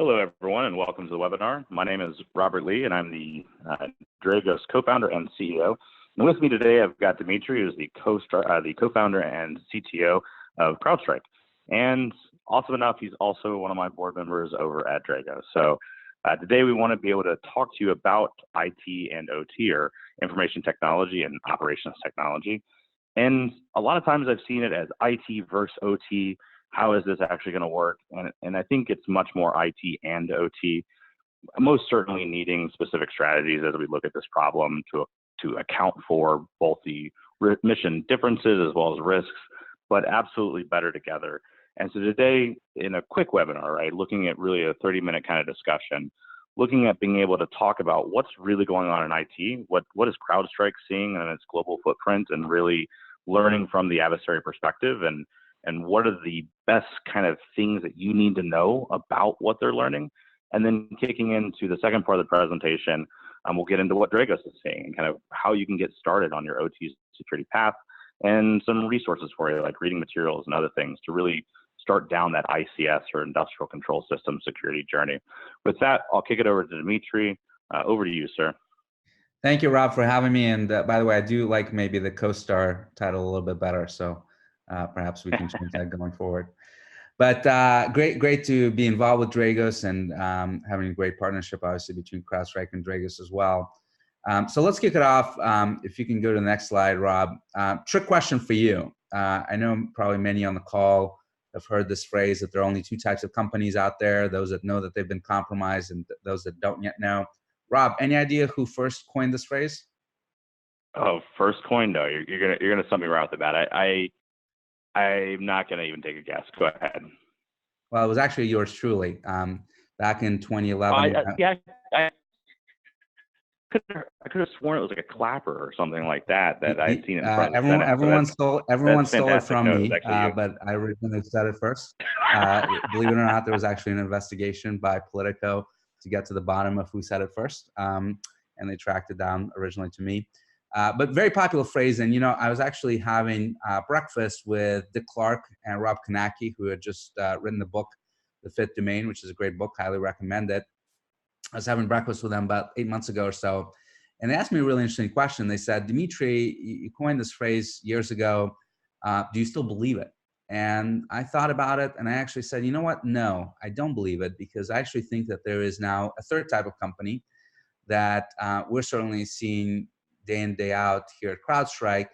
Hello, everyone, and welcome to the webinar. My name is Robert Lee, and I'm the Dragos co-founder and CEO. And with me today, I've got Dimitri, who's the co-founder and CTO of CrowdStrike. And awesome enough, he's also one of my board members over at Dragos. So today we want to be able to talk to you about IT and OT, or information technology and operations technology. And a lot of times I've seen it as IT versus OT. How is this actually going to work? And I think it's much more IT and OT, most certainly needing specific strategies as we look at this problem to account for both the mission differences as well as risks, but absolutely better together. And so today, in a quick webinar, right, looking at really a 30-minute kind of discussion, looking at being able to talk about what's really going on in IT, what is CrowdStrike seeing in its global footprint, and really learning from the adversary perspective, and what are the best kind of things that you need to know about what they're learning. And then kicking into the second part of the presentation, we'll get into what Dragos is seeing and kind of how you can get started on your OT security path, and some resources for you, like reading materials and other things to really start down that ICS, or industrial control system security journey. With that, I'll kick it over to Dimitri. Over to you, sir. Thank you, Rob, for having me. And by the way, I do like maybe the co-star title a little bit better. So perhaps we can change that going forward. But great to be involved with Dragos, and having a great partnership, obviously, between CrowdStrike and Dragos as well. So let's kick it off. If you can go to the next slide, Rob. Trick question for you. I know probably many on the call have heard this phrase that there are only two types of companies out there: those that know that they've been compromised, and those that don't yet know. Rob, any idea who first coined this phrase? Oh, first coined? No, you're gonna stump me right off the bat. I'm not gonna even take a guess. Go ahead. Well, it was actually yours truly. Back in 2011. I could have sworn it was like a clapper or something like that I'd seen in front of the Senate. Everyone stole it from me, but I originally said it first. Believe it or not, there was actually an investigation by Politico to get to the bottom of who said it first, and they tracked it down originally to me. But very popular phrase. And I was actually having breakfast with Dick Clark and Rob Kanacki, who had just written the book, The Fifth Domain, which is a great book, highly recommend it. I was having breakfast with them about 8 months ago or so, and they asked me a really interesting question. They said, Dimitri, you coined this phrase years ago. Do you still believe it? And I thought about it, and I actually said, you know what? No, I don't believe it, because I actually think that there is now a third type of company that we're certainly seeing day in, day out here at CrowdStrike,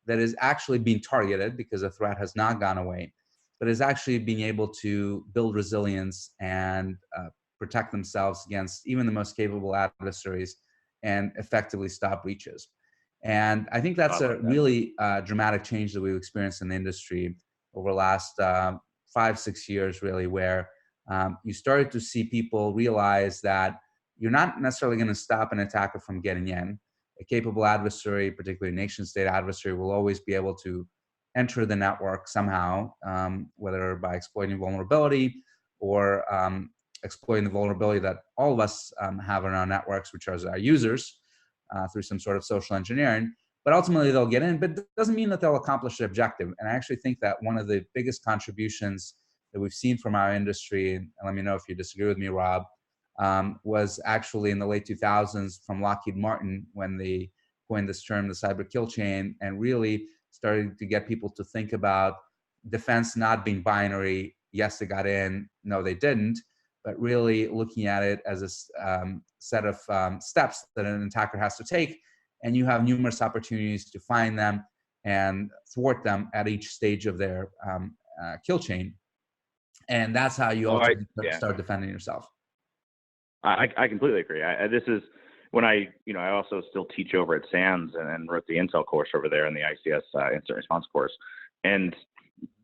that is actually being targeted, because the threat has not gone away, but is actually being able to build resilience and protect themselves against even the most capable adversaries, and effectively stop breaches. And I think that's a really dramatic change that we've experienced in the industry over the last 5-6 years, really, where you started to see people realize that you're not necessarily going to stop an attacker from getting in. A capable adversary, particularly a nation-state adversary, will always be able to enter the network somehow, whether by exploiting vulnerability or exploiting the vulnerability that all of us have in our networks, which are our users, through some sort of social engineering. But ultimately, they'll get in, but it doesn't mean that they'll accomplish the objective. And I actually think that one of the biggest contributions that we've seen from our industry, and let me know if you disagree with me, Rob, was actually in the late 2000s from Lockheed Martin, when they coined this term, the cyber kill chain, and really started to get people to think about defense not being binary. Yes, they got in. No, they didn't. But really looking at it as a set of steps that an attacker has to take, and you have numerous opportunities to find them and thwart them at each stage of their kill chain. And that's how you ultimately start defending yourself. I completely agree. This is when I also still teach over at SANS and wrote the Intel course over there, and the ICS Incident Response course. And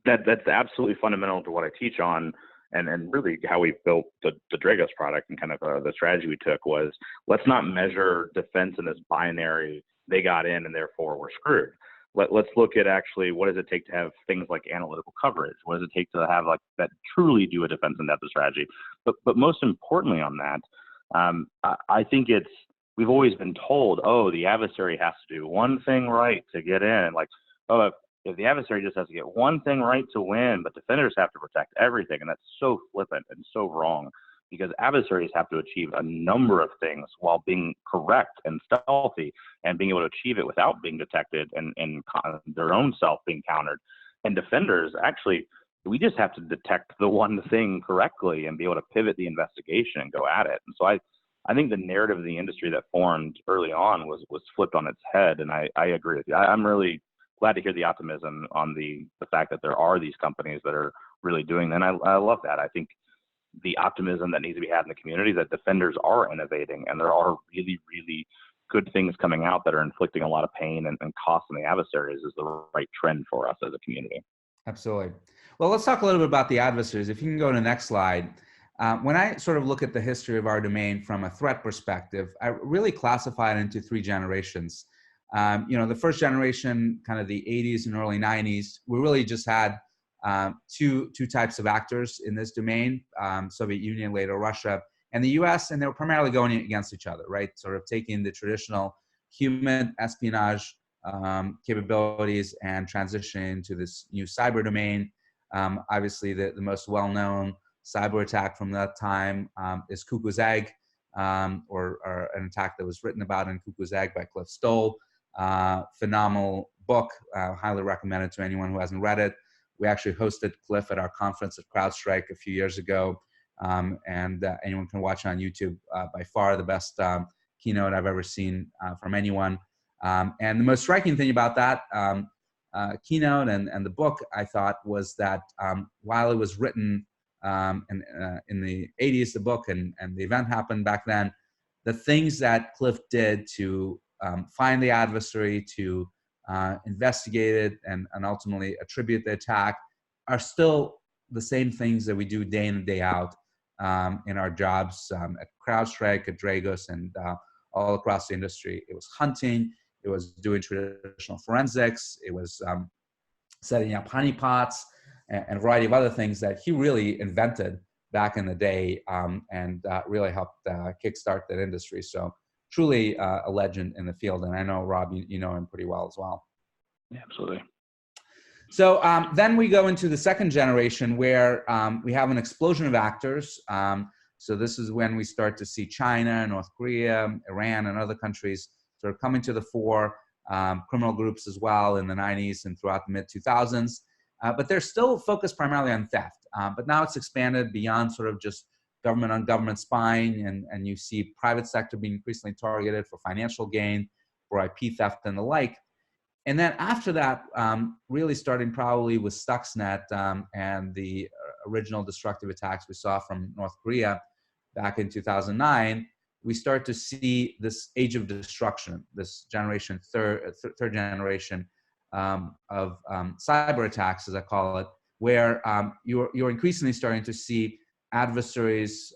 that's absolutely fundamental to what I teach on. And really how we built the Dragos product, and kind of the strategy we took was, let's not measure defense in this binary, they got in and therefore we're screwed. Let's look at actually what does it take to have things like analytical coverage? What does it take to have like that truly do a defense in depth strategy? But most importantly on that, I think we've always been told, oh, the adversary has to do one thing right to get in. Like, oh, if the adversary just has to get one thing right to win, but defenders have to protect everything. And that's so flippant and so wrong. because adversaries have to achieve a number of things while being correct and stealthy and being able to achieve it without being detected and their own self being countered. And defenders, actually, we just have to detect the one thing correctly and be able to pivot the investigation and go at it. And so I think the narrative of the industry that formed early on was flipped on its head. And I agree with you. I'm really glad to hear the optimism on the fact that there are these companies that are really doing that. And I love that. I think the optimism that needs to be had in the community, that defenders are innovating and there are really, really good things coming out that are inflicting a lot of pain and cost on the adversaries is the right trend for us as a community. Absolutely. Well, let's talk a little bit about the adversaries. If you can go to the next slide. When I sort of look at the history of our domain from a threat perspective, I really classify it into 3 generations. The first generation, kind of the 80s and early 90s, we really just had two types of actors in this domain, Soviet Union, later Russia, and the US, and they were primarily going against each other, right? Sort of taking the traditional human espionage capabilities and transitioning to this new cyber domain. Obviously, the most well-known cyber attack from that time is Cuckoo's Egg, or an attack that was written about in Cuckoo's Egg by Cliff Stoll. Phenomenal book, highly recommended to anyone who hasn't read it. We actually hosted Cliff at our conference at CrowdStrike a few years ago, and anyone can watch it on YouTube. By far the best keynote I've ever seen from anyone. And the most striking thing about that keynote and the book, I thought, was that while it was written in the 80s, the book, and the event happened back then, the things that Cliff did to find the adversary, to investigate it, and ultimately attribute the attack are still the same things that we do day in and day out in our jobs at CrowdStrike, at Dragos, and all across the industry. It was hunting, it was doing traditional forensics, it was setting up honeypots, and a variety of other things that he really invented back in the day, and really helped kickstart that industry. So truly a legend in the field. And I know, Rob, you know him pretty well as well. Yeah, absolutely. So then we go into the second generation where we have an explosion of actors. So this is when we start to see China, North Korea, Iran, and other countries sort of coming to the fore, criminal groups as well in the 90s and throughout the mid-2000s. But they're still focused primarily on theft. But now it's expanded beyond sort of just government on government spying, and you see private sector being increasingly targeted for financial gain, for IP theft and the like. And then after that, really starting probably with Stuxnet and the original destructive attacks we saw from North Korea back in 2009, we start to see this age of destruction, this generation, third generation of cyber attacks, as I call it, where you're increasingly starting to see adversaries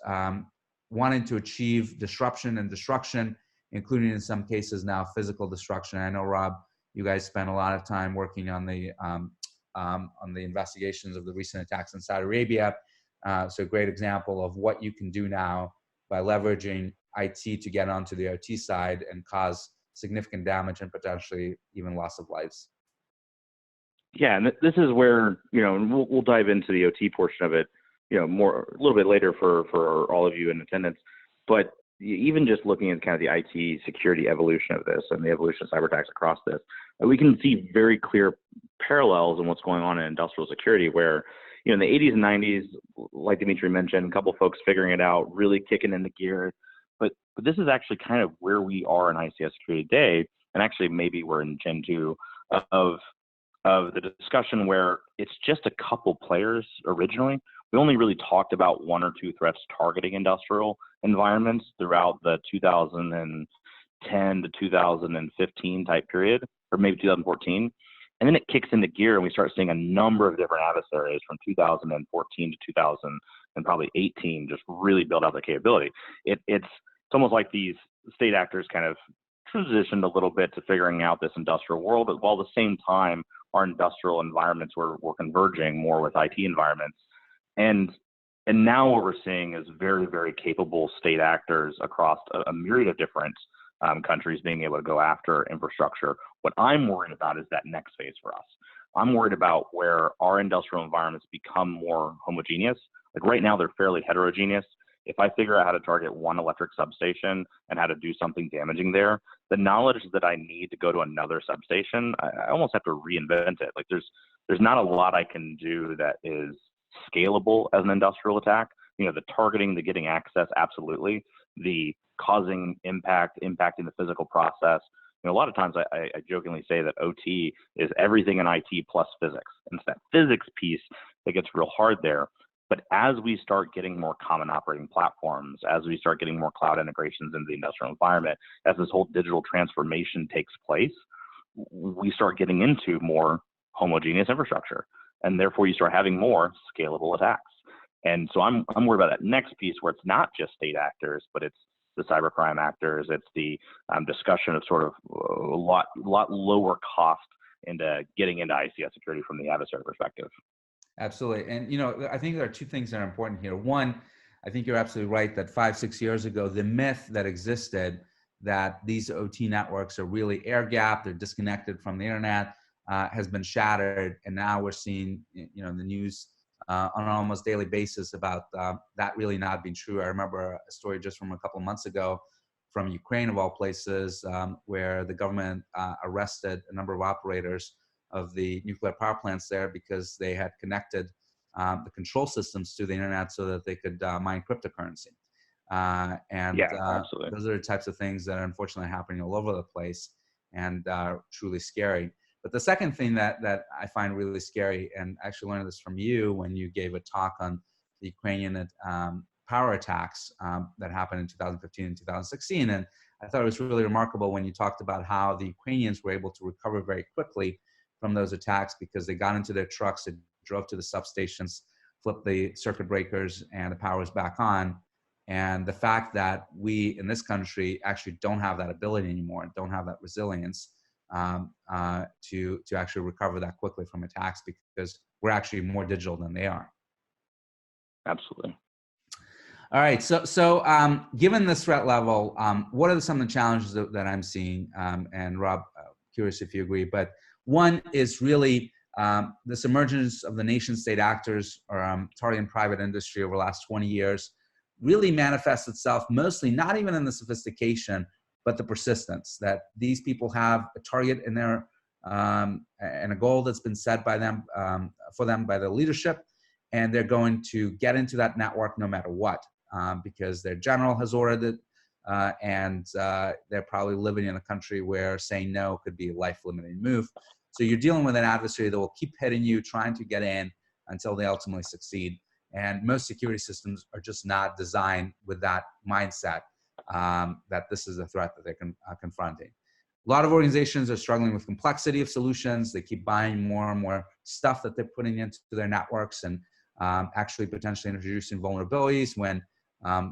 wanting to achieve disruption and destruction, including in some cases now physical destruction. I know, Rob, you guys spent a lot of time working on the investigations of the recent attacks in Saudi Arabia. So a great example of what you can do now by leveraging IT to get onto the OT side and cause significant damage and potentially even loss of lives. Yeah, and this is where, we'll dive into the OT portion of it, a little bit later for all of you in attendance. But even just looking at kind of the IT security evolution of this and the evolution of cyber attacks across this, we can see very clear parallels in what's going on in industrial security, where, in the 80s and 90s, like Dimitri mentioned, a couple folks figuring it out, really kicking into gear. But this is actually kind of where we are in ICS security today, and actually maybe we're in Gen 2 of the discussion where it's just a couple players originally. We only really talked about 1 or 2 threats targeting industrial environments throughout the 2010 to 2015 type period, or maybe 2014. And then it kicks into gear and we start seeing a number of different adversaries from 2014 to 2018 just really build out the capability. It's almost like these state actors kind of transitioned a little bit to figuring out this industrial world, but while at the same time, our industrial environments were converging more with IT environments. And now what we're seeing is very, very capable state actors across a myriad of different countries being able to go after infrastructure. What I'm worried about is that next phase for us. I'm worried about where our industrial environments become more homogeneous. Like right now, they're fairly heterogeneous. if I figure out how to target one electric substation and how to do something damaging there, the knowledge that I need to go to another substation, I almost have to reinvent it. Like there's not a lot I can do that is scalable as an industrial attack. You know, the targeting, the getting access, absolutely. The causing impact, impacting the physical process. You know, a lot of times I jokingly say that OT is everything in IT plus physics. And it's that physics piece that gets real hard there. But as we start getting more common operating platforms, as we start getting more cloud integrations into the industrial environment, as this whole digital transformation takes place, we start getting into more homogeneous infrastructure. And therefore you start having more scalable attacks. And so I'm worried about that next piece where it's not just state actors, but it's the cybercrime actors. It's the discussion of sort of a lot lower cost into getting into ICS security from the adversary perspective. Absolutely. And, you know, I think there are two things that are important here. One, I think you're absolutely right that 5-6 years ago, the myth that existed that these OT networks are really air-gapped, they're disconnected from the internet, has been shattered. And now we're seeing, you know, the news on an almost daily basis about that really not being true. I remember a story just from a couple of months ago from Ukraine, of all places, where the government arrested a number of operators of the nuclear power plants there because they had connected the control systems to the internet so that they could mine cryptocurrency. Those are the types of things that are unfortunately happening all over the place and truly scary. But the second thing that I find really scary, and I actually learned this from you when you gave a talk on the Ukrainian power attacks that happened in 2015 and 2016. And I thought it was really remarkable when you talked about how the Ukrainians were able to recover very quickly from those attacks because they got into their trucks, they drove to the substations, flipped the circuit breakers, and the power was back on. And the fact that we in this country actually don't have that ability anymore, don't have that resilience to actually recover that quickly from attacks because we're actually more digital than they are. Absolutely. All right. So given this threat level, what are some of the challenges that I'm seeing? And Rob, curious if you agree, but one is really this emergence of the nation state actors or targeting private industry over the last 20 years really manifests itself mostly not even in the sophistication, but the persistence that these people have a target in their and a goal that's been set by them for them by the leadership, and they're going to get into that network no matter what because their general has ordered it, and they're probably living in a country where saying no could be a life-limiting move. So you're dealing with an adversary that will keep hitting you, trying to get in until they ultimately succeed. And most security systems are just not designed with that mindset that this is a threat that they're confronting. A lot of organizations are struggling with complexity of solutions. They keep buying more and more stuff that they're putting into their networks and actually potentially introducing vulnerabilities when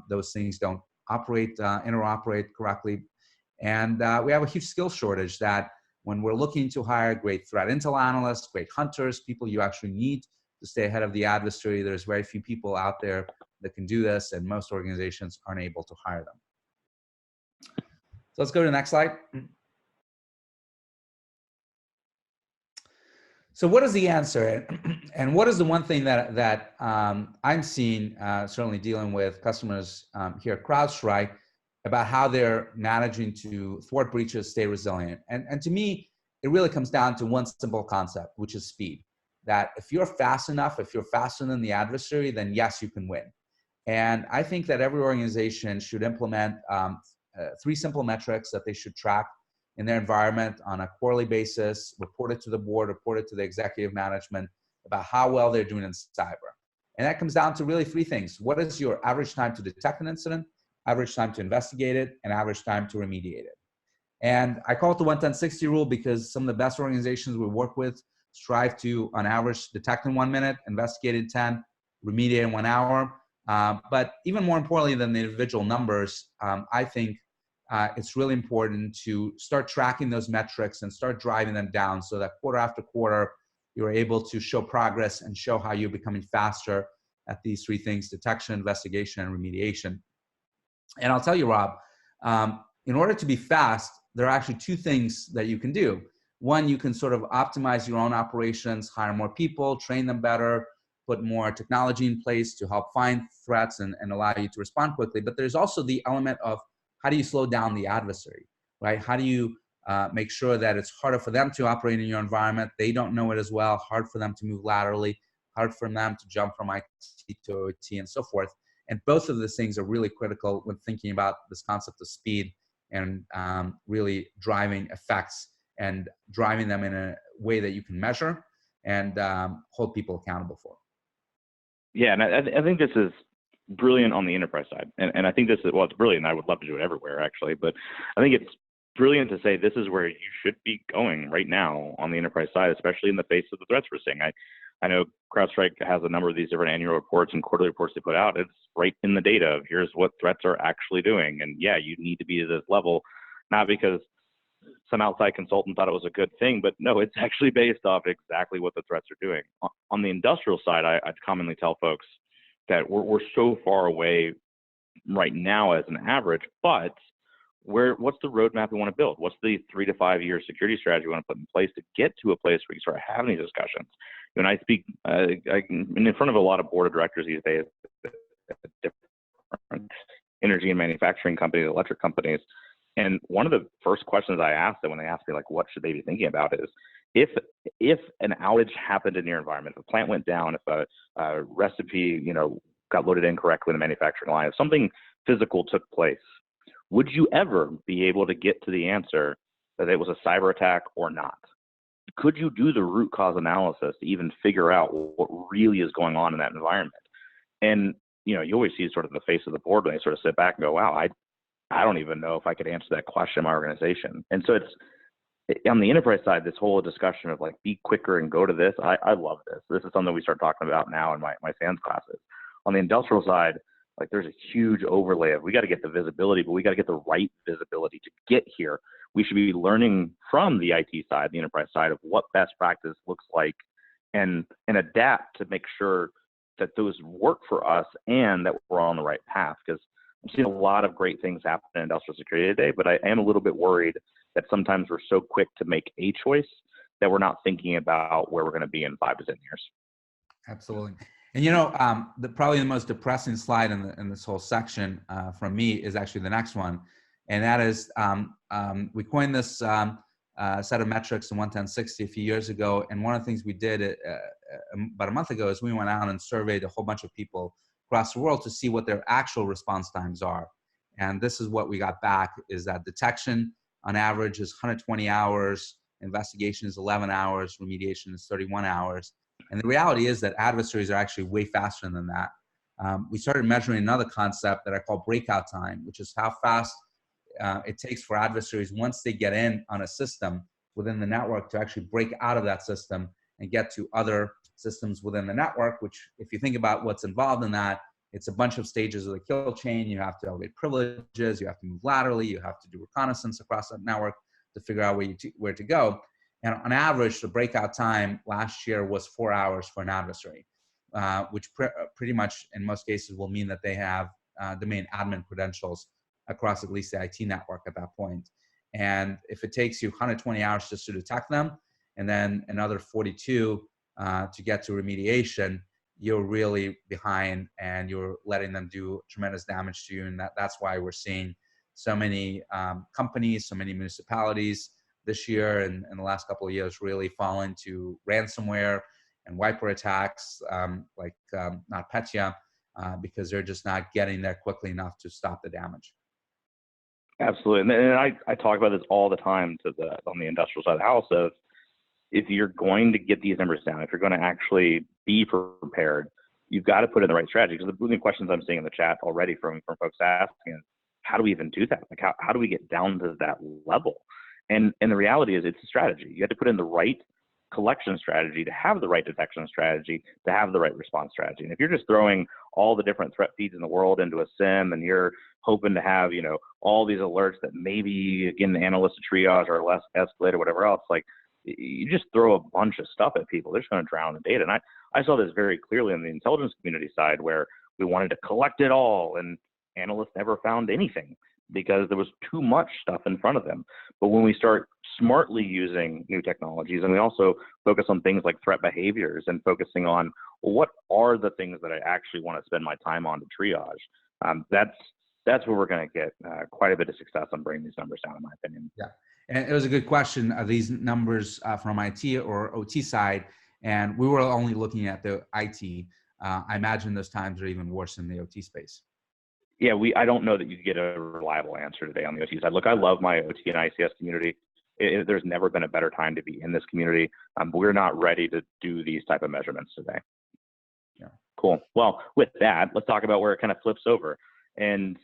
those things don't interoperate correctly. And we have a huge skill shortage that when we're looking to hire great threat intel analysts, great hunters, people you actually need to stay ahead of the adversary, there's very few people out there that can do this, and most organizations aren't able to hire them. So let's go to the next slide. So what is the answer? And what is the one thing that I'm seeing, certainly dealing with customers here at CrowdStrike, about how they're managing to thwart breaches, stay resilient? And to me, it really comes down to one simple concept, which is speed. That if you're fast enough, if you're faster than the adversary, then yes, you can win. And I think that every organization should implement 3 simple metrics that they should track in their environment on a quarterly basis, report it to the board, report it to the executive management about how well they're doing in cyber. And that comes down to really 3 things. What is your average time to detect an incident, average time to investigate it, and average time to remediate it? And I call it the 1-10-60 rule because some of the best organizations we work with strive to, on average, detect in 1 minute, investigate in 10, remediate in 1 hour. But even more importantly than the individual numbers, I think it's really important to start tracking those metrics and start driving them down so that quarter after quarter, you're able to show progress and show how you're becoming faster at these 3 things: detection, investigation, and remediation. And I'll tell you, Rob, in order to be fast, there are actually 2 things that you can do. One, you can sort of optimize your own operations, hire more people, train them better, put more technology in place to help find threats and allow you to respond quickly. But there's also the element of how do you slow down the adversary, right? How do you make sure that it's harder for them to operate in your environment? They don't know it as well, hard for them to move laterally, hard for them to jump from IT to OT and so forth. And both of those things are really critical when thinking about this concept of speed and really driving effects and driving them in a way that you can measure and hold people accountable for. Yeah, and I think this is brilliant on the enterprise side. And I think this is, well, it's brilliant. I would love to do it everywhere, actually. But I think it's brilliant to say this is where you should be going right now on the enterprise side, especially in the face of the threats we're seeing. I know CrowdStrike has a number of these different annual reports and quarterly reports they put out. It's right in the data of here's what threats are actually doing. And yeah, you need to be to this level, not because some outside consultant thought it was a good thing, but no, it's actually based off exactly what the threats are doing. On the industrial side, I'd commonly tell folks that we're so far away right now as an average, but what's the roadmap we want to build? What's the 3 to 5 year security strategy we want to put in place to get to a place where you start having these discussions? When I speak in front of a lot of board of directors these days, different energy and manufacturing companies, electric companies, and one of the first questions I ask them when they ask me, like, what should they be thinking about is, if an outage happened in your environment, if a plant went down, if a recipe, got loaded incorrectly in the manufacturing line, if something physical took place, would you ever be able to get to the answer that it was a cyber attack or not? Could you do the root cause analysis to even figure out what really is going on in that environment? And, you always see sort of the face of the board when they sort of sit back and go, wow, I don't even know if I could answer that question in my organization. And so it's on the enterprise side, this whole discussion of like, be quicker and go to this. I love this. This is something we start talking about now in my SANS classes. On the industrial side, like there's a huge overlay of, we got to get the visibility, but we got to get the right visibility to get here. We should be learning from the IT side, the enterprise side, of what best practice looks like and adapt to make sure that those work for us and that we're on the right path. Because I'm seeing a lot of great things happen in industrial security today, but I am a little bit worried that sometimes we're so quick to make a choice that we're not thinking about where we're going to be in 5 to 10 years. Absolutely. And probably the most depressing slide in this whole section from me is actually the next one. And that is, we coined this set of metrics in 11060 a few years ago. And one of the things we did about a month ago is we went out and surveyed a whole bunch of people across the world to see what their actual response times are. And this is what we got back, is that detection on average is 120 hours, investigation is 11 hours, remediation is 31 hours. And the reality is that adversaries are actually way faster than that. We started measuring another concept that I call breakout time, which is how fast it takes for adversaries, once they get in on a system within the network, to actually break out of that system and get to other systems within the network, which, if you think about what's involved in that, it's a bunch of stages of the kill chain. You have to elevate privileges, you have to move laterally, you have to do reconnaissance across that network to figure out where to go. And on average, the breakout time last year was 4 hours for an adversary, which pretty much in most cases will mean that they have domain admin credentials across at least the IT network at that point. And if it takes you 120 hours just to detect them, and then another 42 to get to remediation, you're really behind and you're letting them do tremendous damage to you. And that's why we're seeing so many companies, so many municipalities this year and in the last couple of years really fall into ransomware and wiper attacks like NotPetya, because they're just not getting there quickly enough to stop the damage. Absolutely. And I talk about this all the time on the industrial side of the house of, if you're going to get these numbers down, if you're going to actually be prepared, you've got to put in the right strategy. Because the questions I'm seeing in the chat already from folks asking is, how do we even do that? Like, how do we get down to that level? And the reality is, it's a strategy. You have to put in the right collection strategy to have the right detection strategy, to have the right response strategy. And if you're just throwing all the different threat feeds in the world into a SIM and you're hoping to have, all these alerts that maybe, again, the analyst triage or less escalate or whatever else, like, you just throw a bunch of stuff at people, they're just going to drown in data. And I saw this very clearly on the intelligence community side, where we wanted to collect it all and analysts never found anything because there was too much stuff in front of them. But when we start smartly using new technologies, and we also focus on things like threat behaviors and focusing on, well, what are the things that I actually want to spend my time on to triage, that's where we're going to get quite a bit of success on bringing these numbers down, in my opinion. Yeah, and it was a good question. Are these numbers from IT or OT side? And we were only looking at the IT. I imagine those times are even worse in the OT space. Yeah, I don't know that you get a reliable answer today on the OT side. Look, I love my OT and ICS community. There's never been a better time to be in this community, but we're not ready to do these type of measurements today. Yeah. Cool. Well, with that, let's talk about where it kind of flips over. And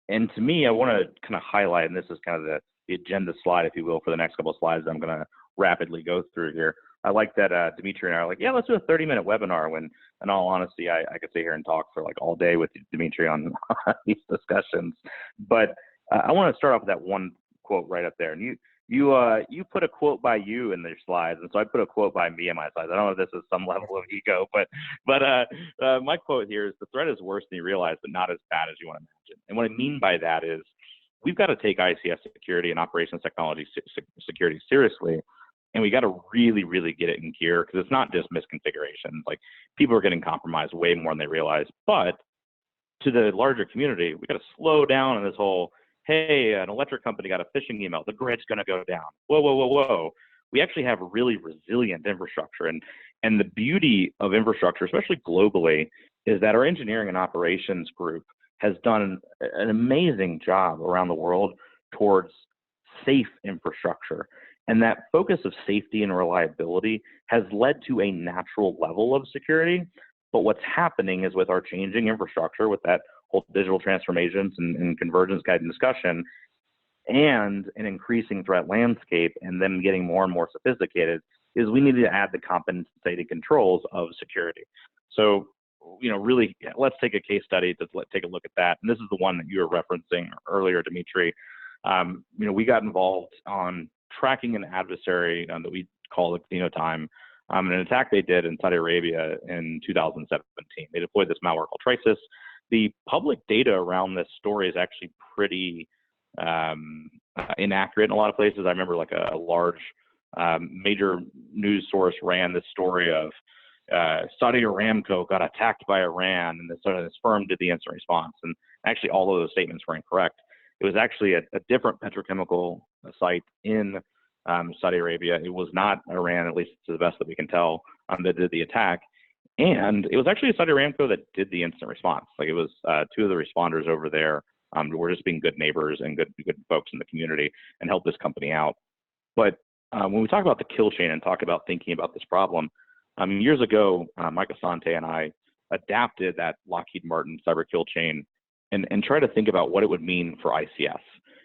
to me, I want to kind of highlight, and this is kind of the agenda slide, if you will, for the next couple of slides I'm going to rapidly go through here. I like that Dimitri and I are like, yeah, let's do a 30-minute webinar, when in all honesty, I could sit here and talk for like all day with Dimitri on these discussions. But I want to start off with that one quote right up there. And you put a quote by you in your slides, and so I put a quote by me in my slides. I don't know if this is some level of ego, but my quote here is, the threat is worse than you realize, but not as bad as you want to imagine. And what I mean by that is, we've got to take ICS security and operations technology security seriously. And we got to really, really get it in gear, because it's not just misconfigurations. Like, people are getting compromised way more than they realize. But to the larger community, we got to slow down on this whole, hey, an electric company got a phishing email, the grid's going to go down. Whoa, whoa, whoa, whoa. We actually have really resilient infrastructure. And the beauty of infrastructure, especially globally, is that our engineering and operations group has done an amazing job around the world towards safe infrastructure. And that focus of safety and reliability has led to a natural level of security. But what's happening is, with our changing infrastructure, with that whole digital transformations and convergence guided discussion, and an increasing threat landscape, and them getting more and more sophisticated, is we need to add the compensating controls of security. So, really, let's take a case study to take a look at that. And this is the one that you were referencing earlier, Dimitri. We got involved on tracking an adversary that we call the time, an attack they did in Saudi Arabia in 2017. They deployed this malware called Trisis. The public data around this story is actually pretty inaccurate in a lot of places. I remember like a large major news source ran this story of Saudi Aramco got attacked by Iran, and this firm did the instant response. And actually, all of those statements were incorrect. It was actually a different petrochemical site in Saudi Arabia. It was not Iran, at least to the best that we can tell, that did the attack. And it was actually Saudi Aramco that did the instant response. Like, it was two of the responders over there were just being good neighbors and good folks in the community, and helped this company out. But when we talk about the kill chain and talk about thinking about this problem, years ago, Mike Asante and I adapted that Lockheed Martin cyber kill chain and try to think about what it would mean for ICS.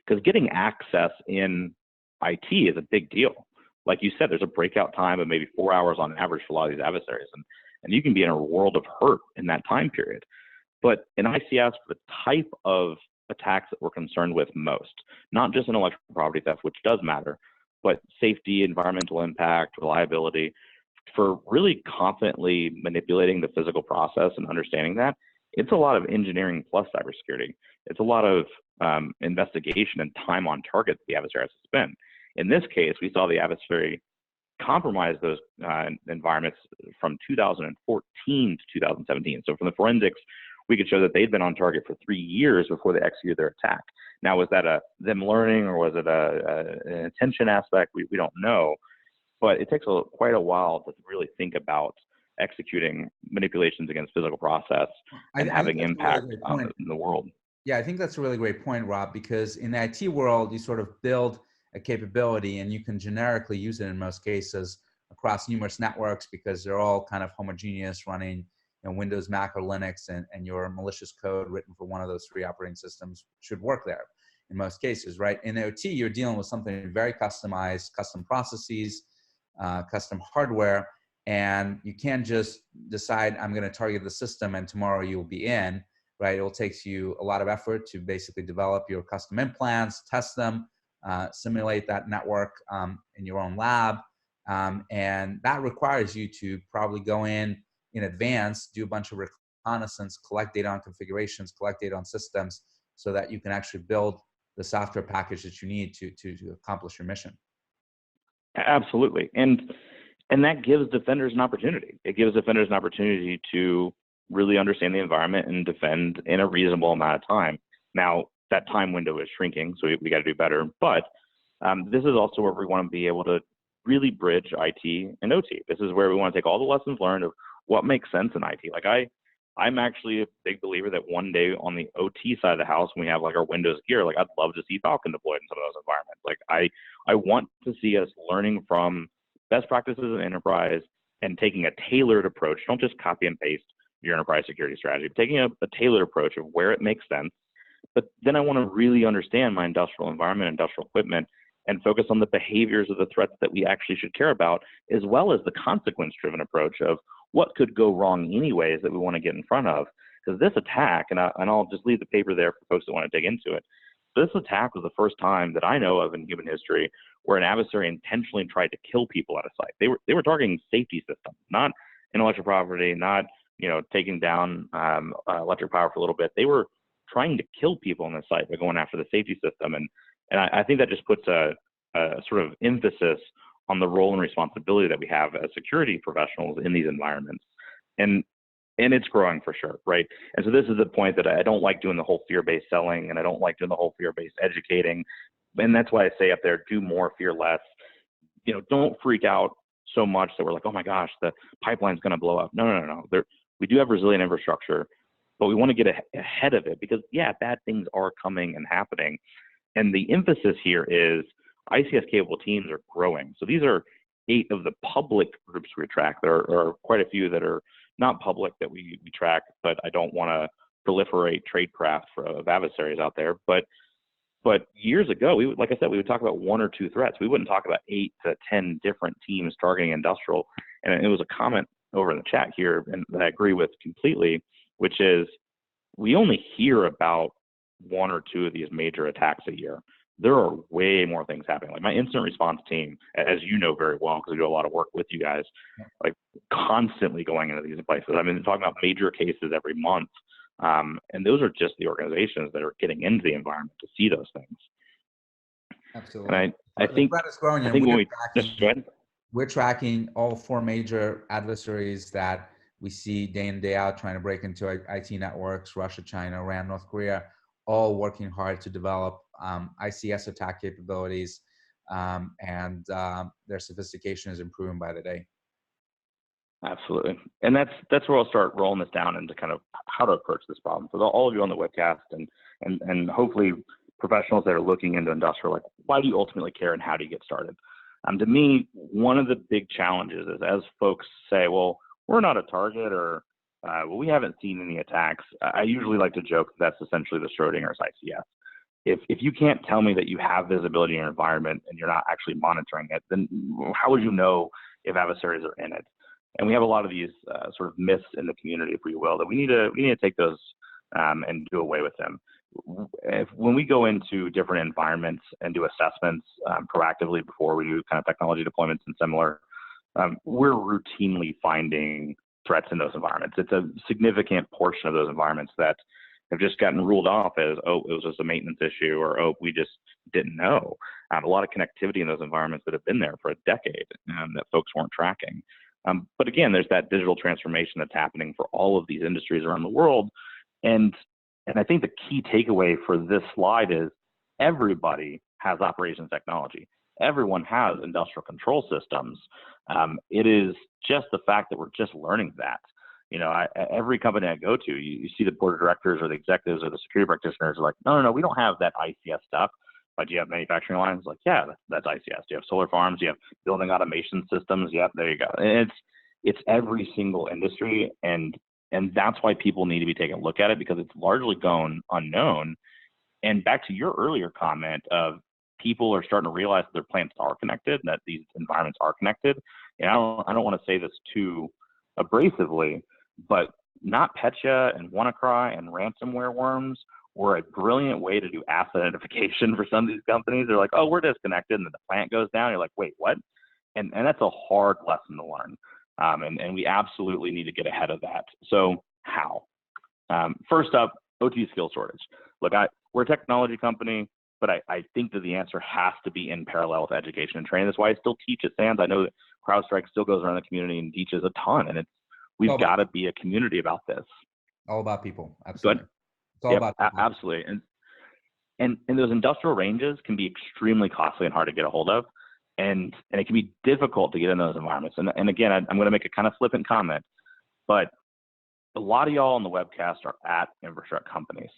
Because getting access in IT is a big deal. Like you said, there's a breakout time of maybe 4 hours on average for a lot of these adversaries. And you can be in a world of hurt in that time period. But in ICS, the type of attacks that we're concerned with most, not just intellectual property theft, which does matter, but safety, environmental impact, reliability, for really confidently manipulating the physical process and understanding that, it's a lot of engineering plus cybersecurity. It's a lot of investigation and time on target that the adversary has to spend. In this case, we saw the adversary compromise those environments from 2014 to 2017. So from the forensics, we could show that they'd been on target for 3 years before they executed their attack. Now, was that them learning, or was it an attention aspect? We don't know. But it takes quite a while to really think about executing manipulations against physical process and having impact in the world. Yeah, I think that's a really great point, Rob, because in the IT world, you sort of build a capability and you can generically use it in most cases across numerous networks, because they're all kind of homogeneous, running Windows, Mac, or Linux, and your malicious code written for one of those 3 operating systems should work there in most cases, right? In OT, you're dealing with something very customized, custom processes, custom hardware, and you can't just decide, I'm going to target the system and tomorrow you'll be in, right? It will take you a lot of effort to basically develop your custom implants, test them, simulate that network in your own lab. And that requires you to probably go in advance, do a bunch of reconnaissance, collect data on configurations, collect data on systems, so that you can actually build the software package that you need to accomplish your mission. Absolutely. And that gives defenders an opportunity. It gives defenders an opportunity to really understand the environment and defend in a reasonable amount of time. Now, that time window is shrinking, so we got to do better. But this is also where we want to be able to really bridge IT and OT. This is where we want to take all the lessons learned of what makes sense in IT. Like I'm actually a big believer that one day on the OT side of the house, when we have like our Windows gear, like I'd love to see Falcon deployed in some of those environments. Like I want to see us learning from best practices in enterprise and taking a tailored approach. Don't just copy and paste your enterprise security strategy, but taking a tailored approach of where it makes sense. But then I want to really understand my industrial environment, industrial equipment, and focus on the behaviors of the threats that we actually should care about, as well as the consequence-driven approach of what could go wrong anyways that we want to get in front of. Because this attack, and I'll just leave the paper there for folks that want to dig into it, this attack was the first time that I know of in human history where an adversary intentionally tried to kill people at a site. They were targeting safety systems, not intellectual property, not taking down electric power for a little bit. They were trying to kill people on the site by going after the safety system, and I think that just puts a sort of emphasis on the role and responsibility that we have as security professionals in these environments, and it's growing for sure, right? And so this is the point that I don't like doing the whole fear-based selling, and I don't like doing the whole fear-based educating, and that's why I say up there, do more, fear less. Don't freak out so much that we're like, oh my gosh, the pipeline's going to blow up. No. We do have resilient infrastructure, but we want to get ahead of it because, yeah, bad things are coming and happening. And the emphasis here is ICS Capable Teams are growing. So these are 8 of the public groups we track. There are quite a few that are not public that we track, but I don't want to proliferate tradecraft of adversaries out there. But years ago, like I said, we would talk about 1 or 2 threats. We wouldn't talk about 8 to 10 different teams targeting industrial. And it was a comment over in the chat here, and that I agree with completely, which is we only hear about 1 or 2 of these major attacks a year. There are way more things happening. Like my incident response team, as you know very well, because we do a lot of work with you guys, like constantly going into these places. I mean, talking about major cases every month. And those are just the organizations that are getting into the environment to see those things. Absolutely. And I think, the threat is growing, I think when we're tracking all 4 major adversaries that we see day in, day out trying to break into IT networks: Russia, China, Iran, North Korea, all working hard to develop ICS attack capabilities, and their sophistication is improving by the day. Absolutely. And that's where I'll start rolling this down into kind of how to approach this problem. For all of you on the webcast and hopefully professionals that are looking into industrial, like, why do you ultimately care and how do you get started? To me, one of the big challenges is, as folks say, well, we're not a target, or well, we haven't seen any attacks. I usually like to joke that's essentially the Schrodinger's ICS. If you can't tell me that you have visibility in your environment and you're not actually monitoring it, then how would you know if adversaries are in it? And we have a lot of these sort of myths in the community, if we will, that we need to take those and do away with them. When we go into different environments and do assessments proactively before we do kind of technology deployments and similar, we're routinely finding threats in those environments. It's a significant portion of those environments that have just gotten ruled off as, oh, it was just a maintenance issue, or, oh, we just didn't know. A lot of connectivity in those environments that have been there for a decade that folks weren't tracking. But again, there's that digital transformation that's happening for all of these industries around the world. And I think the key takeaway for this slide is everybody has operations technology. Everyone has industrial control systems. It is just the fact that we're just learning that. Every company I go to, you see the board of directors or the executives or the security practitioners are like, no, we don't have that ICS stuff. But do you have manufacturing lines? Like, yeah, that's ICS. Do you have solar farms? Do you have building automation systems? Yep, there you go. And it's every single industry, and that's why people need to be taking a look at it, because it's largely gone unknown. And back to your earlier comment of people are starting to realize that their plants are connected, that these environments are connected. And I don't want to say this too abrasively, but NotPetya and WannaCry and ransomware worms were a brilliant way to do asset identification for some of these companies. They're like, oh, we're disconnected, and then the plant goes down. You're like, wait, what? And that's a hard lesson to learn. And we absolutely need to get ahead of that. So how? First up, OT skill shortage. Look, we're a technology company. but I think that the answer has to be in parallel with education and training. That's why I still teach at SANS. I know that CrowdStrike still goes around the community and teaches a ton, and we've got to be a community about this. All about people, absolutely. But, it's all about people. Absolutely. And those industrial ranges can be extremely costly and hard to get a hold of, and it can be difficult to get in those environments. And again, I'm going to make a kind of flippant comment, but a lot of y'all on the webcast are at infrastructure companies.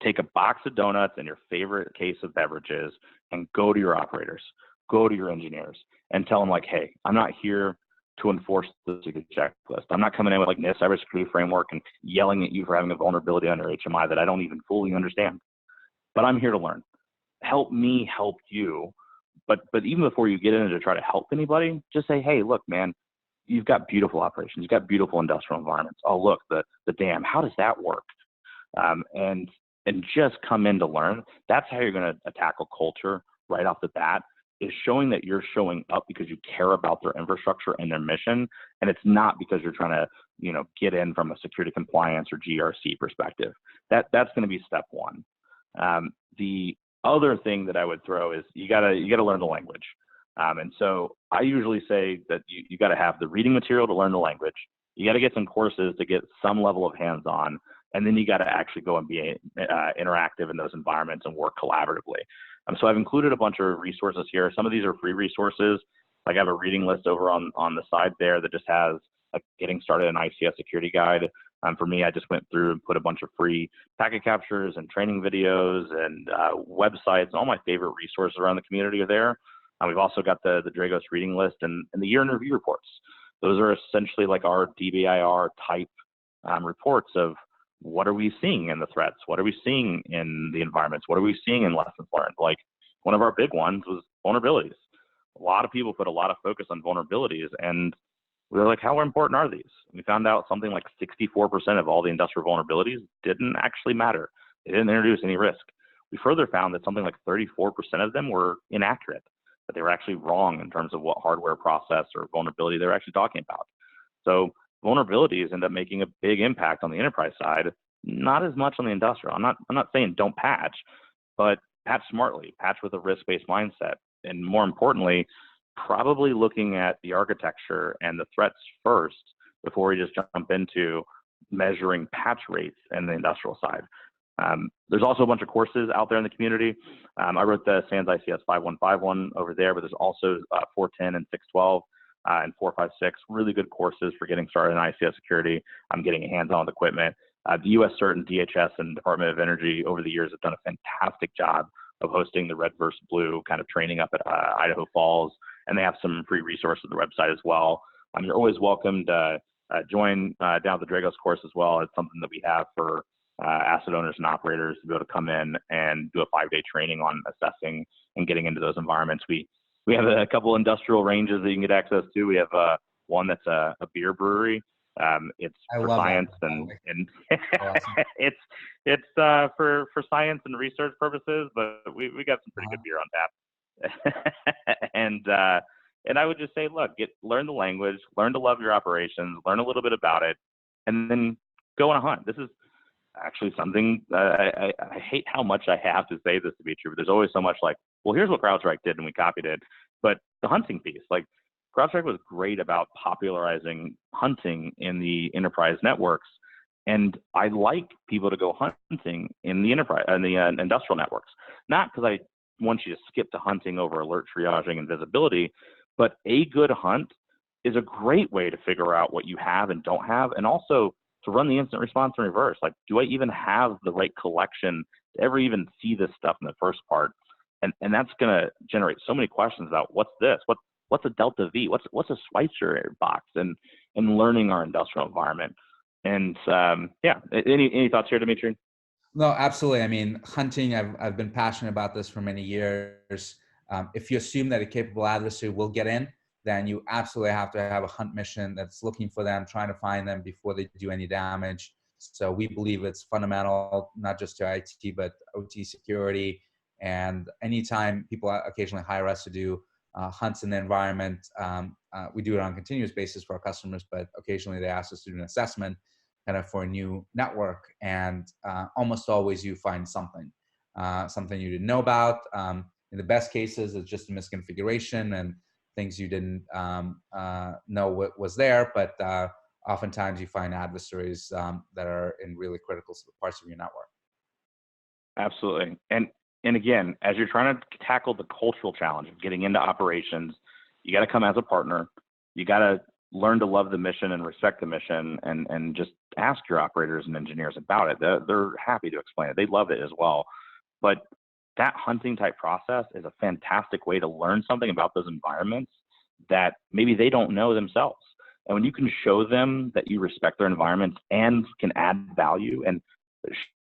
Take a box of donuts and your favorite case of beverages and go to your operators, go to your engineers, and tell them, like, hey, I'm not here to enforce the security checklist. I'm not coming in with like this cybersecurity framework and yelling at you for having a vulnerability on your HMI that I don't even fully understand. But I'm here to learn. Help me help you. But even before you get in to try to help anybody, just say, hey, look, man, you've got beautiful operations. You've got beautiful industrial environments. Oh, look, the dam, how does that work? And just come in to learn. That's how you're going to tackle culture right off the bat, is showing that you're showing up because you care about their infrastructure and their mission. And it's not because you're trying to, get in from a security compliance or GRC perspective. That's going to be step one. The other thing that I would throw is you gotta learn the language. And so I usually say that you got to have the reading material to learn the language. You got to get some courses to get some level of hands-on, and then you got to actually go and be interactive in those environments and work collaboratively. So I've included a bunch of resources here. Some of these are free resources. Like I have a reading list over on the side there that just has a getting started in ICS security guide. For me, I just went through and put a bunch of free packet captures and training videos and websites, and all my favorite resources around the community are there. We've also got the Dragos reading list and the year in review reports. Those are essentially like our DBIR type reports of what are we seeing in the threats? What are we seeing in the environments? What are we seeing in lessons learned? Like one of our big ones was vulnerabilities. A lot of people put a lot of focus on vulnerabilities, and we were like, how important are these? We found out something like 64% of all the industrial vulnerabilities didn't actually matter. They didn't introduce any risk. We further found that something like 34% of them were inaccurate, that they were actually wrong in terms of what hardware process or vulnerability they're actually talking about. So vulnerabilities end up making a big impact on the enterprise side, not as much on the industrial. I'm not saying don't patch, but patch smartly, patch with a risk-based mindset. And more importantly, probably looking at the architecture and the threats first before we just jump into measuring patch rates in the industrial side. There's also a bunch of courses out there in the community. I wrote the SANS ICS 5151 over there, but there's also 410 and 612 and 456, really good courses for getting started in ICS security. I'm getting hands-on with equipment. The US CERT and DHS and Department of Energy over the years have done a fantastic job of hosting the red versus blue kind of training up at Idaho Falls, and they have some free resources on the website as well. You're always welcome to join down at the Dragos course as well. It's something that we have for asset owners and operators to be able to come in and do a 5-day training on assessing and getting into those environments. We have a couple industrial ranges that you can get access to. We have one that's a beer brewery. It's for science and awesome. it's for science and research purposes, but we got some pretty good beer on tap. And I would just say, look, learn the language, learn to love your operations, learn a little bit about it, and then go on a hunt. This is actually something I hate how much I have to say this to be true, but there's always so much like, well, here's what CrowdStrike did and we copied it. But the hunting piece, like CrowdStrike was great about popularizing hunting in the enterprise networks. And I like people to go hunting in the enterprise and the industrial networks, not because I want you to skip to hunting over alert triaging and visibility, but a good hunt is a great way to figure out what you have and don't have, and also to run the instant response in reverse. Like, do I even have the right collection to ever even see this stuff in the first part? And that's going to generate so many questions about what's this? What's a Delta V? What's a Schweitzer box? And learning our industrial environment. And any thoughts here, Dimitri? No, absolutely. I mean, hunting, I've been passionate about this for many years. If you assume that a capable adversary will get in, then you absolutely have to have a hunt mission that's looking for them, trying to find them before they do any damage. So we believe it's fundamental, not just to IT, but OT security. And anytime people occasionally hire us to do hunts in the environment, we do it on a continuous basis for our customers, but occasionally they ask us to do an assessment kind of for a new network, and almost always you find something. something you didn't know about. In the best cases, it's just a misconfiguration and things you didn't know what was there, but oftentimes you find adversaries that are in really critical parts of your network. Absolutely. And again, as you're trying to tackle the cultural challenge of getting into operations, you got to come as a partner. You got to learn to love the mission and respect the mission, and just ask your operators and engineers about it. They're happy to explain it. They love it as well. But that hunting type process is a fantastic way to learn something about those environments that maybe they don't know themselves. And when you can show them that you respect their environments and can add value and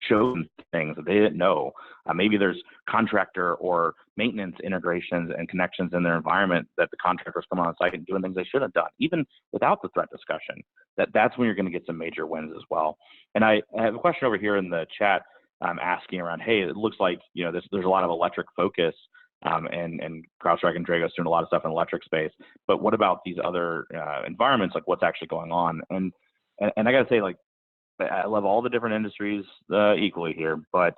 show them things that they didn't know, maybe there's contractor or maintenance integrations and connections in their environment that the contractors come on site and doing things they should have done, even without the threat discussion, that's when you're going to get some major wins as well. And I have a question over here in the chat asking around, hey, it looks like, there's a lot of electric focus, and CrowdStrike and Dragos doing a lot of stuff in electric space, but what about these other environments? Like, what's actually going on? And I got to say, like, I love all the different industries equally here, but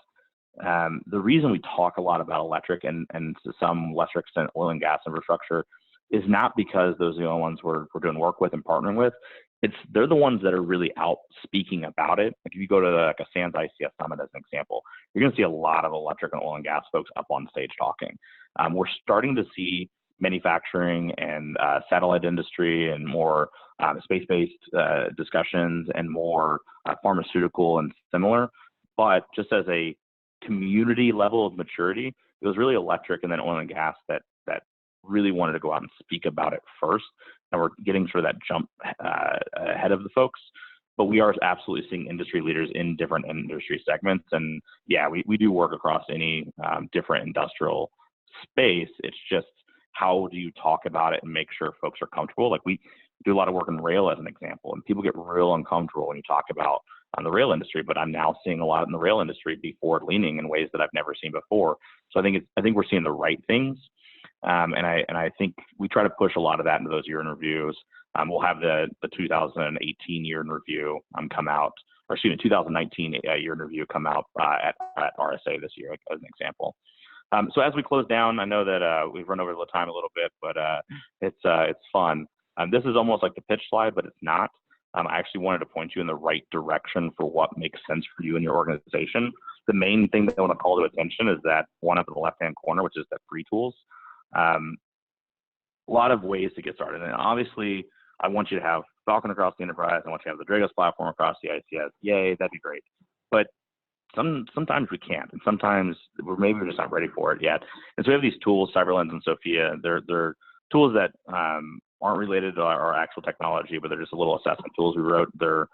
the reason we talk a lot about electric and to some lesser extent oil and gas infrastructure is not because those are the only ones we're doing work with and partnering with. They're the ones that are really out speaking about it. Like, if you go to a SANS ICS Summit as an example, you're going to see a lot of electric and oil and gas folks up on stage talking. We're starting to see manufacturing and satellite industry and more space-based discussions and more pharmaceutical and similar. But just as a community level of maturity, it was really electric and then oil and gas that really wanted to go out and speak about it first. And we're getting sort of that jump ahead of the folks. But we are absolutely seeing industry leaders in different industry segments. And yeah, we do work across any different industrial space. It's just, how do you talk about it and make sure folks are comfortable? Like, we do a lot of work in rail as an example, and people get real uncomfortable when you talk about the rail industry, but I'm now seeing a lot in the rail industry be forward leaning in ways that I've never seen before. So I think we're seeing the right things. And I think we try to push a lot of that into those year in reviews. We'll have the 2018 year in review come out, or excuse me, 2019 year in review come out at RSA this year, as an example. So as we close down, I know that we've run over the time a little bit, but it's fun. This is almost like the pitch slide, but it's not. I actually wanted to point you in the right direction for what makes sense for you and your organization. The main thing that I want to call to attention is that one up in the left-hand corner, which is the free tools. A lot of ways to get started. And obviously, I want you to have Falcon across the enterprise. I want you to have the Dragos platform across the ICS. Yay, that'd be great. But sometimes we can't, and sometimes we're just not ready for it yet. And so we have these tools, CyberLens and Sophia. They're tools that aren't related to our actual technology, but they're just a little assessment tools we wrote. They're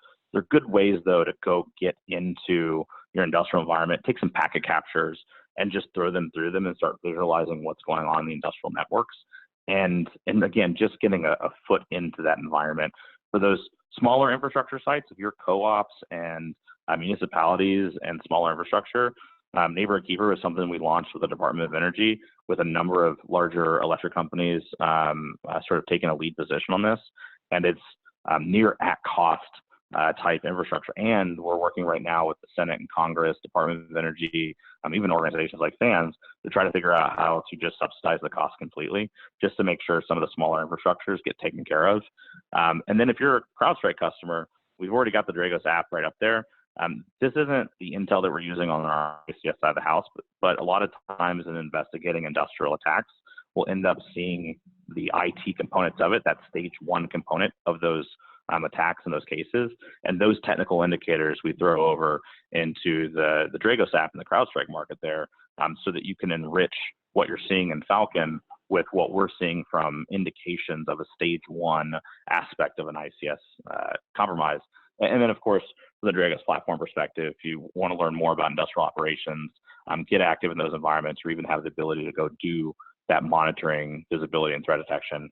good ways, though, to go get into your industrial environment, take some packet captures, and just throw them through them and start visualizing what's going on in the industrial networks. And again, just getting a foot into that environment. For those smaller infrastructure sites, if you're co-ops and municipalities and smaller infrastructure, Neighbor Keeper is something we launched with the Department of Energy, with a number of larger electric companies sort of taking a lead position on this. And it's near at cost type infrastructure. And we're working right now with the Senate and Congress, Department of Energy, even organizations like SANS, to try to figure out how to just subsidize the cost completely, just to make sure some of the smaller infrastructures get taken care of. And then if you're a CrowdStrike customer, we've already got the Dragos app right up there. This isn't the intel that we're using on our ICS side of the house, but a lot of times in investigating industrial attacks, we'll end up seeing the IT components of it, that stage one component of those attacks in those cases. And those technical indicators we throw over into the Dragos app and the CrowdStrike market there, so that you can enrich what you're seeing in Falcon with what we're seeing from indications of a stage one aspect of an ICS compromise. And then, of course, from the Dragos platform perspective, if you want to learn more about industrial operations, get active in those environments, or even have the ability to go do that monitoring, visibility, and threat detection,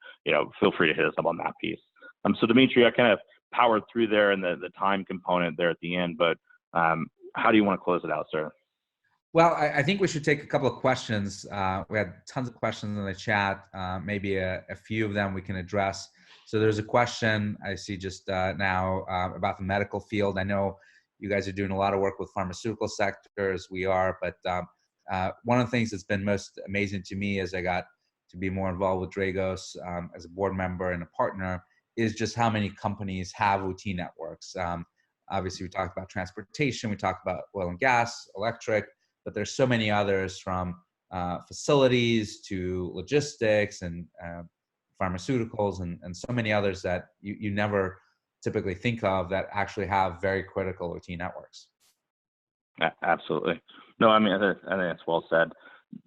feel free to hit us up on that piece. So Dimitri, I kind of powered through there and the time component there at the end, but how do you want to close it out, sir? Well, I think we should take a couple of questions. We had tons of questions in the chat. Maybe a few of them we can address. So there's a question I see just now about the medical field. I know you guys are doing a lot of work with pharmaceutical sectors. We are, but one of the things that's been most amazing to me as I got to be more involved with Dragos as a board member and a partner is just how many companies have OT networks. Obviously, we talked about transportation, we talked about oil and gas, electric, but there's so many others from facilities to logistics and pharmaceuticals and so many others that you never typically think of that actually have very critical OT networks. Absolutely. No, I mean, I think that's well said.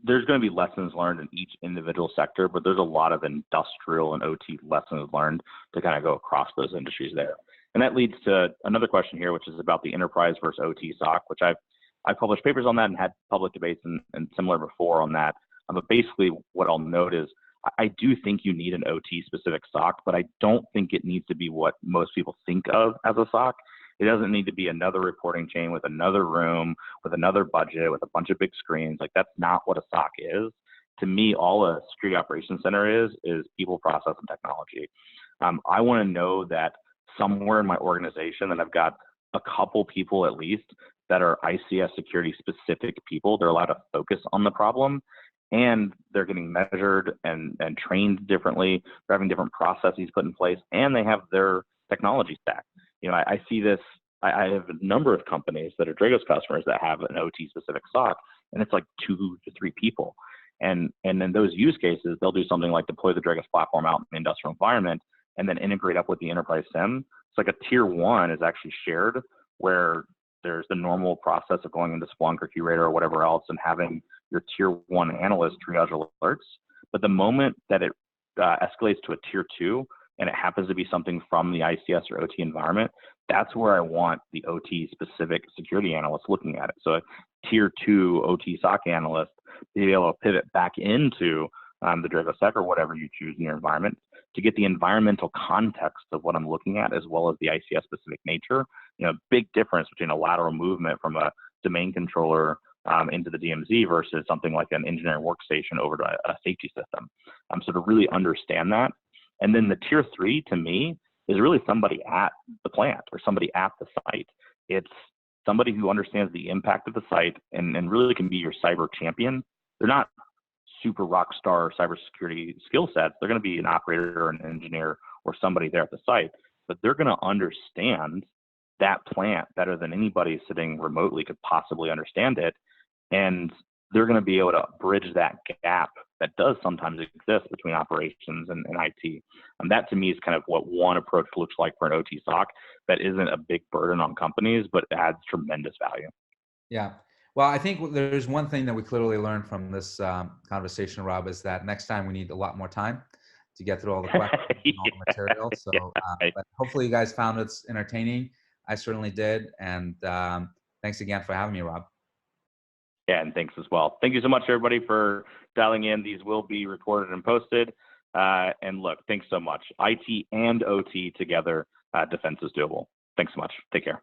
There's going to be lessons learned in each individual sector, but there's a lot of industrial and OT lessons learned to kind of go across those industries there. And that leads to another question here, which is about the enterprise versus OT SOC, which I've published papers on that and had public debates and similar before on that. But basically what I'll note is I do think you need an OT specific SOC, but I don't think it needs to be what most people think of as a SOC. It doesn't need to be another reporting chain with another room, with another budget, with a bunch of big screens. Like, that's not what a SOC is. To me, all a security operations center is people, process, and technology. I want to know that somewhere in my organization that I've got a couple people at least that are ICS security specific people. They're allowed to focus on the problem, and they're getting measured and trained differently. They're having different processes put in place, and they have their technology stack. You know, I see this. I have a number of companies that are Dragos customers that have an OT specific SOC, and it's like 2 to 3 people. And in those use cases, they'll do something like deploy the Dragos platform out in the industrial environment and then integrate up with the enterprise SIEM. It's like a tier 1 is actually shared, where there's the normal process of going into Splunk or QRadar or whatever else and having your tier 1 analyst triage alerts. But the moment that it escalates to a tier 2, and it happens to be something from the ICS or OT environment, that's where I want the OT specific security analyst looking at it. So a tier 2 OT SOC analyst to be able to pivot back into the Dragos Sec or whatever you choose in your environment to get the environmental context of what I'm looking at, as well as the ICS specific nature. You know, big difference between a lateral movement from a domain controller into the DMZ versus something like an engineering workstation over to a safety system. So to really understand that. And then the tier 3 to me is really somebody at the plant or somebody at the site. It's somebody who understands the impact of the site and really can be your cyber champion. They're not super rock star cybersecurity skill sets. They're going to be an operator or an engineer or somebody there at the site, but they're going to understand that plant better than anybody sitting remotely could possibly understand it. And they're going to be able to bridge that gap that does sometimes exist between operations and IT. And that to me is kind of what one approach looks like for an OT SOC that isn't a big burden on companies, but adds tremendous value. Yeah. Well, I think there's one thing that we clearly learned from this conversation, Rob, is that next time we need a lot more time to get through all the questions and all the material. So but hopefully you guys found it entertaining. I certainly did. And thanks again for having me, Rob. Yeah, and thanks as well. Thank you so much, everybody, for dialing in. These will be recorded and posted. And look, thanks so much. IT and OT together, defense is doable. Thanks so much. Take care.